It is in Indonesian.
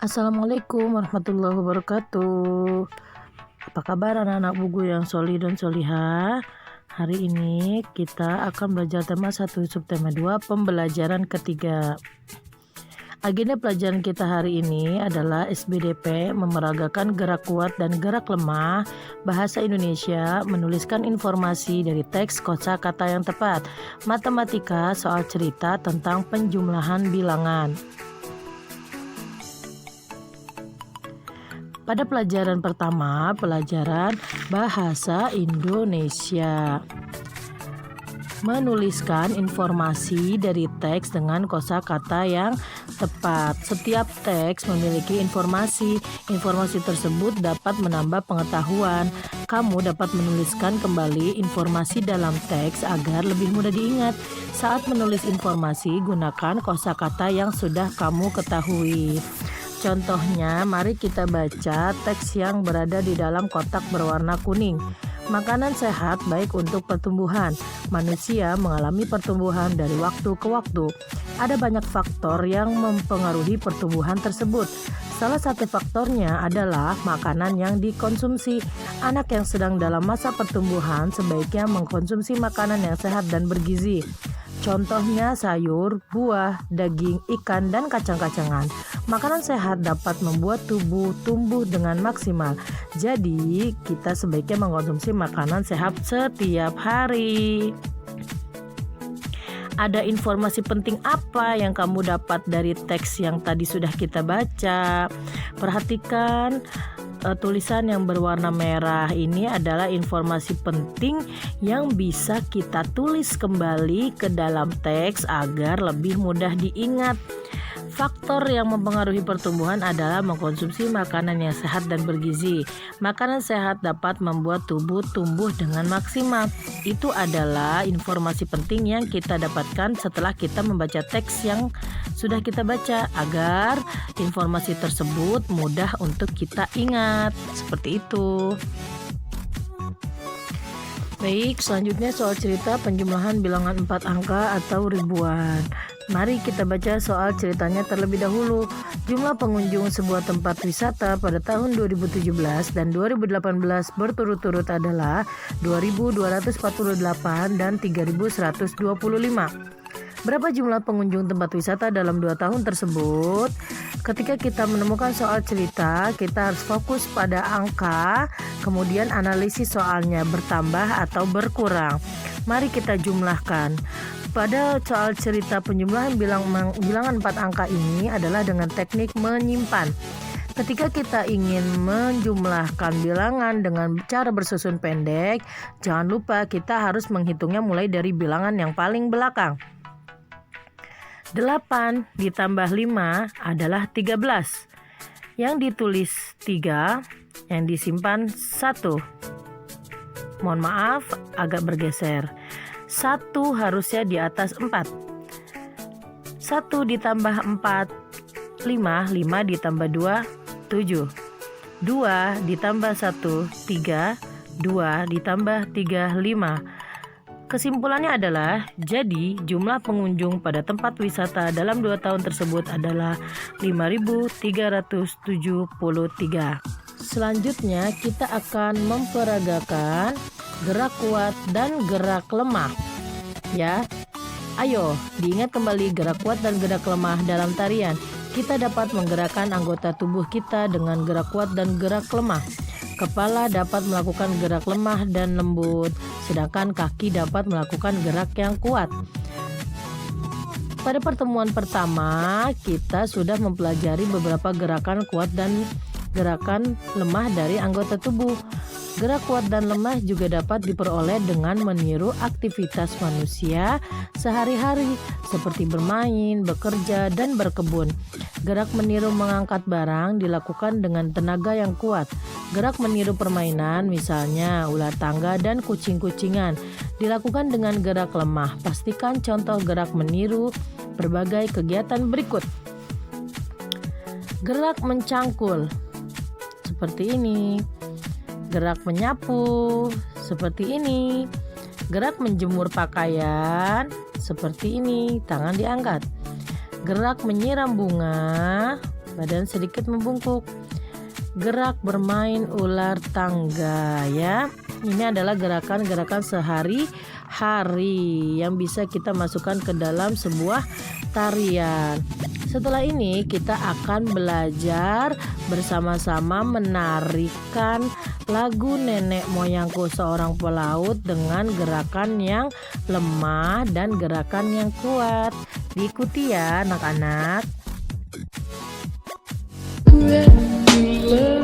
Assalamualaikum warahmatullahi wabarakatuh. Apa kabar anak-anak buku yang solih dan solihah? Hari ini kita akan belajar tema 1 subtema 2 pembelajaran ketiga. Agenda pelajaran kita hari ini adalah SBDP memeragakan gerak kuat dan gerak lemah, bahasa Indonesia, menuliskan informasi dari teks kosakata yang tepat, matematika soal cerita tentang penjumlahan bilangan. Pada pelajaran pertama, pelajaran bahasa Indonesia. Menuliskan informasi dari teks dengan kosakata yang tepat. Setiap teks memiliki informasi. Informasi tersebut dapat menambah pengetahuan. Kamu dapat menuliskan kembali informasi dalam teks agar lebih mudah diingat. Saat menulis informasi, gunakan kosakata yang sudah kamu ketahui. Contohnya, mari kita baca teks yang berada di dalam kotak berwarna kuning. Makanan sehat baik untuk pertumbuhan. Manusia mengalami pertumbuhan dari waktu ke waktu. Ada banyak faktor yang mempengaruhi pertumbuhan tersebut. Salah satu faktornya adalah makanan yang dikonsumsi. Anak yang sedang dalam masa pertumbuhan sebaiknya mengkonsumsi makanan yang sehat dan bergizi. Contohnya sayur, buah, daging, ikan, dan kacang-kacangan. Makanan sehat dapat membuat tubuh tumbuh dengan maksimal. Jadi, kita sebaiknya mengkonsumsi makanan sehat setiap hari. Ada informasi penting apa yang kamu dapat dari teks yang tadi sudah kita baca? Perhatikan tulisan yang berwarna merah ini adalah informasi penting yang bisa kita tulis kembali ke dalam teks agar lebih mudah diingat. Faktor yang mempengaruhi pertumbuhan adalah mengkonsumsi makanan yang sehat dan bergizi. Makanan sehat dapat membuat tubuh tumbuh dengan maksimal. Itu adalah informasi penting yang kita dapatkan setelah kita membaca teks yang sudah kita baca agar informasi tersebut mudah untuk kita ingat. Seperti itu. Baik, selanjutnya soal cerita penjumlahan bilangan 4 angka atau ribuan. Mari kita baca soal ceritanya terlebih dahulu. Jumlah pengunjung sebuah tempat wisata pada tahun 2017 dan 2018 berturut-turut adalah 2.248 dan 3.125. Berapa jumlah pengunjung tempat wisata dalam 2 tahun tersebut? Ketika kita menemukan soal cerita, kita harus fokus pada angka, kemudian analisis soalnya bertambah atau berkurang. Mari kita jumlahkan. Pada soal cerita penjumlahan bilangan 4 angka ini adalah dengan teknik menyimpan. Ketika kita ingin menjumlahkan bilangan dengan cara bersusun pendek, jangan lupa kita harus menghitungnya mulai dari bilangan yang paling belakang. 8 ditambah 5 adalah 13. Yang ditulis 3, yang disimpan 1. Mohon maaf, agak bergeser. 1 harusnya di atas 4. 1 ditambah 4, 5. 5 ditambah 2, 7. 2 ditambah 1, 3. 2 ditambah 3, 5. Kesimpulannya adalah, jadi jumlah pengunjung pada tempat wisata dalam 2 tahun tersebut adalah 5.373. Selanjutnya kita akan memperagakan gerak kuat dan gerak lemah. Ya, ayo diingat kembali gerak kuat dan gerak lemah dalam tarian. Kita dapat menggerakkan anggota tubuh kita dengan gerak kuat dan gerak lemah. Kepala dapat melakukan gerak lemah dan lembut, sedangkan kaki dapat melakukan gerak yang kuat. Pada pertemuan pertama, kita sudah mempelajari beberapa gerakan kuat dan gerakan lemah dari anggota tubuh. Gerak kuat dan lemah juga dapat diperoleh dengan meniru aktivitas manusia sehari-hari seperti bermain, bekerja, dan berkebun. Gerak meniru mengangkat barang dilakukan dengan tenaga yang kuat. Gerak meniru permainan, misalnya ular tangga dan kucing-kucingan, dilakukan dengan gerak lemah. Pastikan contoh gerak meniru berbagai kegiatan berikut. Gerak mencangkul, seperti ini. Gerak menyapu, seperti ini. Gerak menjemur pakaian, seperti ini, tangan diangkat. Gerak menyiram bunga, badan sedikit membungkuk. Gerak bermain ular tangga ya. Ini adalah gerakan-gerakan sehari-hari yang bisa kita masukkan ke dalam sebuah tarian. Setelah ini kita akan belajar bersama-sama menarikan lagu Nenek Moyangku Seorang Pelaut dengan gerakan yang lemah dan gerakan yang kuat. Diikuti ya anak-anak. Love